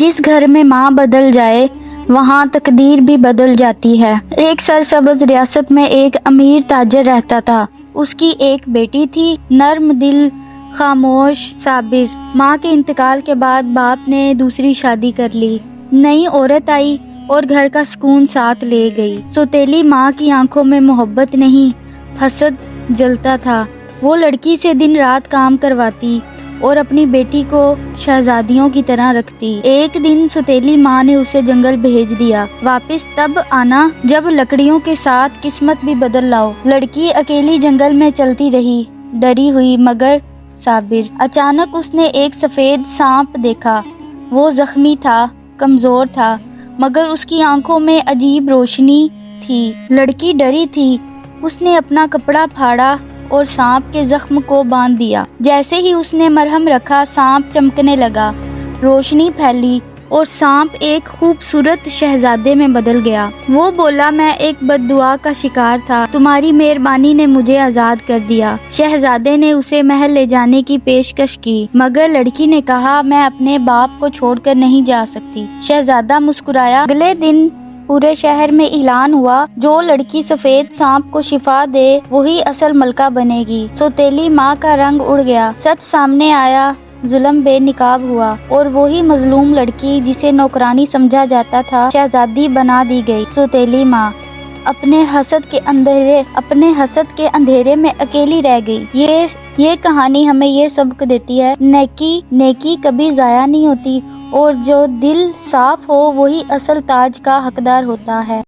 جس گھر میں ماں بدل جائے وہاں تقدیر بھی بدل جاتی ہے۔ ایک سرسبز ریاست میں ایک امیر تاجر رہتا تھا۔ اس کی ایک بیٹی تھی، نرم دل، خاموش، صابر۔ ماں کے انتقال کے بعد باپ نے دوسری شادی کر لی۔ نئی عورت آئی اور گھر کا سکون ساتھ لے گئی۔ سوتیلی ماں کی آنکھوں میں محبت نہیں، حسد جلتا تھا۔ وہ لڑکی سے دن رات کام کرواتی اور اپنی بیٹی کو شہزادیوں کی طرح رکھتی۔ ایک دن سوتیلی ماں نے اسے جنگل بھیج دیا، واپس تب آنا جب لکڑیوں کے ساتھ قسمت بھی بدل لاؤ۔ لڑکی اکیلی جنگل میں چلتی رہی، ڈری ہوئی مگر صابر۔ اچانک اس نے ایک سفید سانپ دیکھا۔ وہ زخمی تھا، کمزور تھا، مگر اس کی آنکھوں میں عجیب روشنی تھی۔ لڑکی ڈری تھی۔ اس نے اپنا کپڑا پھاڑا اور سانپ کے زخم کو باندھ دیا۔ جیسے ہی اس نے مرہم رکھا، سانپ چمکنے لگا، روشنی پھیلی اور سانپ ایک خوبصورت شہزادے میں بدل گیا۔ وہ بولا، میں ایک بد دعا کا شکار تھا، تمہاری مہربانی نے مجھے آزاد کر دیا۔ شہزادے نے اسے محل لے جانے کی پیشکش کی، مگر لڑکی نے کہا، میں اپنے باپ کو چھوڑ کر نہیں جا سکتی۔ شہزادہ مسکرایا۔ اگلے دن پورے شہر میں اعلان ہوا، جو لڑکی سفید سانپ کو شفا دے وہی اصل ملکہ بنے گی۔ سوتیلی ماں کا رنگ اڑ گیا، سچ سامنے آیا، ظلم بے نقاب ہوا اور وہی مظلوم لڑکی جسے نوکرانی سمجھا جاتا تھا شہزادی بنا دی گئی۔ سوتیلی ماں اپنے حسد کے اندھیرے میں اکیلی رہ گئی۔ یہ کہانی ہمیں یہ سبق دیتی ہے، نیکی کبھی ضائع نہیں ہوتی اور جو دل صاف ہو وہی اصل تاج کا حقدار ہوتا ہے۔